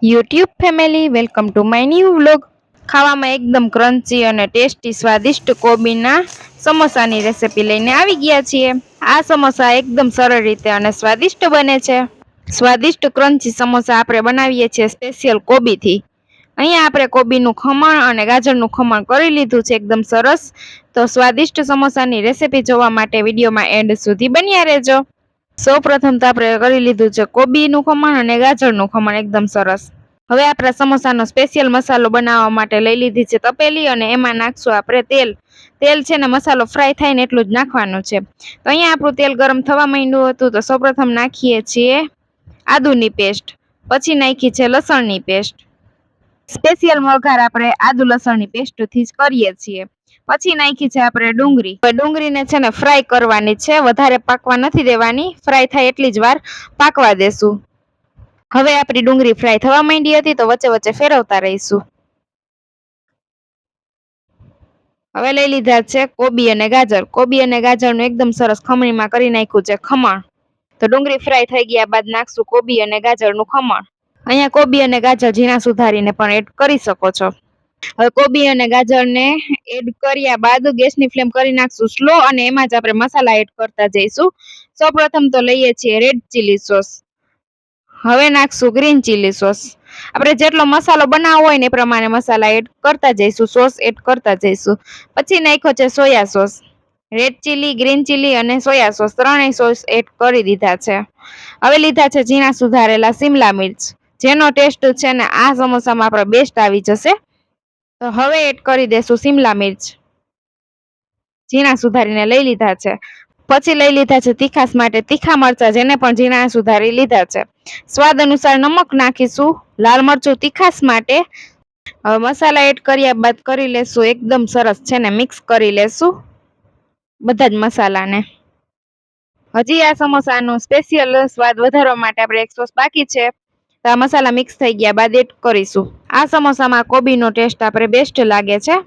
YouTube family welcome to my new vlog. ખાવામાં એકદમ crunchy અને ટેસ્ટી સ્વાદિષ્ટ કોબીના સમોસાની રેસિપી લઈને આવી ગયા છીએ. આ સમોસા એકદમ સરળ રીતે અને સ્વાદિષ્ટ બને છે. સ્વાદિષ્ટ ક્રન્ચી સમોસા આપણે બનાવીએ છીએ સ્પેશિયલ કોબીથી. અહીંયા આપણે કોબીનું ખમણ અને ગાજરનું ખમણ કરી લીધું છે એકદમ સરસ. તો સ્વાદિષ્ટ સમોસાની રેસિપી જોવા માટે વિડીયોમાં એન્ડ સુધી બન્યા રહેજો. સૌ પ્રથમ તો આપણે કરી લીધું છે કોબીનું ખમણ અને ગાજરનું ખમણ એકદમ સરસ. હવે આપણા સમોસાનો સ્પેશિયલ મસાલો બનાવવા માટે લઈ લીધી છે તપેલી અને એમાં નાખશું આપણે તેલ. તેલ છે ને મસાલો ફ્રાય થાય ને એટલું જ નાખવાનું છે. તો અહીંયા આપણું તેલ ગરમ થવા માંડ્યું હતું તો સૌપ્રથમ નાખીએ છીએ આદુની પેસ્ટ, પછી નાખી છે લસણની પેસ્ટ. સ્પેશિયલ વઘાર આપણે આદુ લસણની પેસ્ટથી જ કરીએ છીએ. પછી નાખી છે આપણે ડુંગળી. ડુંગળીને છે ને ફ્રાય કરવાની છે, વધારે પાકવા નથી દેવાની, ફ્રાય થાય એટલી જ વાર પાકવા દેશું. હવે આપણી ડુંગળી ફ્રાય થવા માંડી હતી તો વચ્ચે વચ્ચે ફેરવતા રહીશું. હવે લઈ લીધા છે કોબી અને ગાજર. કોબી અને ગાજરનું એકદમ સરસ ખમણીમાં કરી નાખ્યું છે ખમણ. તો ડુંગળી ફ્રાય થઈ ગયા બાદ નાખશું કોબી અને ગાજરનું ખમણ. અહીંયા કોબી અને ગાજર ઝીણા સુધારીને પણ એડ કરી શકો છો. હવે કોબી અને ગાજરને એડ કર્યા બાદ ગેસની ફ્લેમ કરી નાખશું સ્લો અને એમાં જ આપણે મસાલા એડ કરતા જઈશું. સૌપ્રથમ તો લઈએ છીએ રેડ ચીલી સોસ. હવે નાખશું ગ્રીન ચીલી સોસ. આપણે જેટલો મસાલો બનાવવો હોય ને એ પ્રમાણે મસાલા એડ કરતા જઈશું, સોસ એડ કરતા જઈશું. પછી નાખ્યો છે soya sauce. Red chilli, green chilli અને સોયા સોસ ત્રણેય સોસ એડ કરી દીધા છે. હવે લીધા છે ઝીણા સુધારેલા શિમલા મિર્ચ, જેનો ટેસ્ટ છે ને આ સમોસામાં આપણે બેસ્ટ આવી જશે. તો હવે એડ કરી દેશું શિમલા મિર્ચ, ઝીણા સુધારીને લઈ લીધા છે. પછી લઈ લીધા છે તીખાસ માટે તીખા મરચા, જેને પણ ઝીણા સુધારી લીધા છે. સ્વાદ અનુસાર નમક નાખીશું, લાલ મરચું તીખાસ માટે. હવે મસાલા એડ કર્યા બાદ કરી લેશું એકદમ સરસ છે ને મિક્સ કરી લેશું બધા જ મસાલાને. હજી આ સમોસાનો સ્પેશિયલ સ્વાદ વધારવા માટે આપણે એક સોસ બાકી છે. તો આ મસાલા મિક્સ થઈ ગયા બાદ એડ કરીશું. આ સમોસામાં કોબીનો ટેસ્ટ આપણે બેસ્ટ લાગે છે.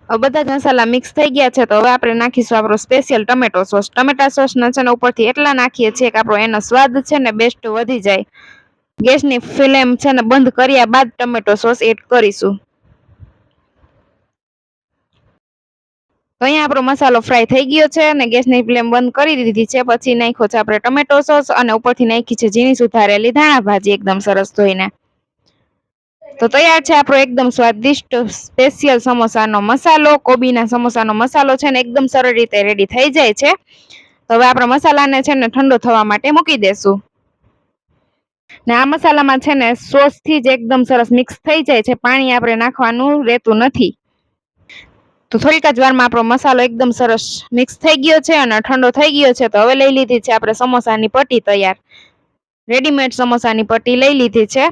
બધા જ મસાલા મિક્સ થઈ ગયા છે તો હવે આપણે નાખીશું આપણો સ્પેશિયલ ટમેટો સોસ. ટમેટા સોસને છે ને ઉપરથી એટલા નાખીએ છીએ કે આપણો એનો સ્વાદ છે ને બેસ્ટ વધી જાય. ગેસની ફ્લેમ છે ને બંધ કર્યા બાદ ટમેટો સોસ એડ કરીશું. તો અહીંયા આપણો મસાલો ફ્રાય થઈ ગયો છે અને ગેસની ફ્લેમ બંધ કરી દીધી છે. પછી નાખ્યો છે આપણે ટમેટો સોસ અને ઉપરથી નાખી છે ઝીણી સુધારેલી ધાણા ભાજી એકદમ સરસ ધોઈને. તો તૈયાર છે આપણો એકદમ સ્વાદિષ્ટ સ્પેશિયલ સમોસાનો મસાલો. કોબીના સમોસાનો મસાલો છે ને એકદમ સરળ રીતે રેડી થઈ જાય છે. તો હવે આપણે મસાલાને છે ને ઠંડો થવા માટે મૂકી દેશું. ને આ મસાલામાં છે ને સોસથી જ એકદમ સરસ મિક્સ થઈ જાય છે, પાણી આપણે નાખવાનું રહેતું નથી. તો થોડીક જ વારમાં આપણો મસાલો એકદમ સરસ મિક્સ થઈ ગયો છે અને ઠંડો થઈ ગયો છે. તો હવે લઈ લીધી છે આપણે સમોસાની પટ્ટી તૈયાર. રેડીમેડ સમોસાની પટ્ટી લઈ લીધી છે.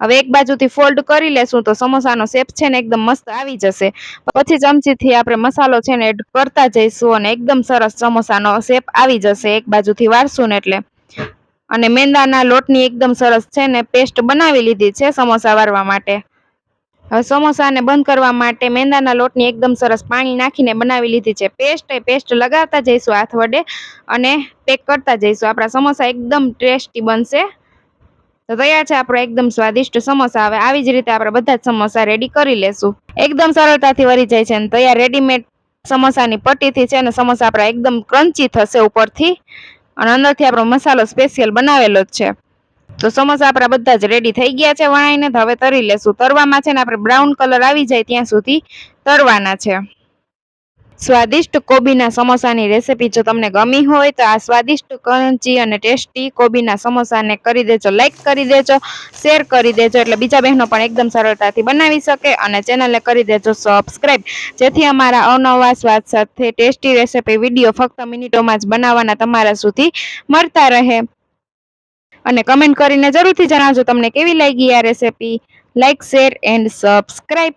હવે એક બાજુથી ફોલ્ડ કરી લેશું તો સમોસાનો શેપ છે ને એકદમ મસ્ત આવી જશે. પછી ચમચીથી આપણે મસાલો છે ને એડ કરતા જઈશું અને એકદમ સરસ સમોસાનો શેપ આવી જશે એક બાજુથી વારશું ને એટલે. અને મેંદાના લોટની એકદમ સરસ છે ને પેસ્ટ બનાવી લીધી છે સમોસા વારવા માટે. હવે સમોસાને બંધ કરવા માટે મેંદાના લોટની એકદમ સરસ પાણી નાખીને બનાવી લીધી છે પેસ્ટ. એ પેસ્ટ લગાવતા જઈશું હાથ વડે અને પેક કરતા જઈશું. આપણા સમોસા એકદમ ટેસ્ટી બનશે. તો તૈયાર છે આપણો એકદમ સ્વાદિષ્ટ સમોસા. હવે આવી જ રીતે આપણે બધા જ સમોસા રેડી કરી લેશું. એકદમ સરળતાથી વળી જાય છે અને તૈયાર રેડીમેડ સમોસાની પટ્ટીથી છે ને સમોસા આપણા એકદમ ક્રન્ચી થશે ઉપરથી અને અંદરથી આપણો મસાલો સ્પેશિયલ બનાવેલો જ છે. તો સમોસા આપણા બધા જ રેડી થઈ ગયા છે વણાઈને. તો હવે તરી લેશું. તરવામાં છે ને આપણે બ્રાઉન કલર આવી જાય ત્યાં સુધી તરવાના છે. સ્વાદિષ્ટ કોબીના સમોસાની રેસિપી જો તમને ગમી હોય તો આ સ્વાદિષ્ટ ક્રન્ચી અને ટેસ્ટી કોબીના સમોસાને કરી દેજો લાઈક કરી દેજો, શેર કરી દેજો એટલે બીજા બહેનો પણ એકદમ સરળતાથી બનાવી શકે. અને ચેનલને કરી દેજો સબસ્ક્રાઈબ, જેથી અમારા અવનવા સ્વાદ સાથે ટેસ્ટી રેસિપી વિડીયો ફક્ત મિનિટોમાં જ બનાવવાના તમારા સુધી મળતા રહે. અને કમેન્ટ કરીને જરૂરથી જણાવજો તમને કેવી લાગી આ recipe. Like, share and subscribe.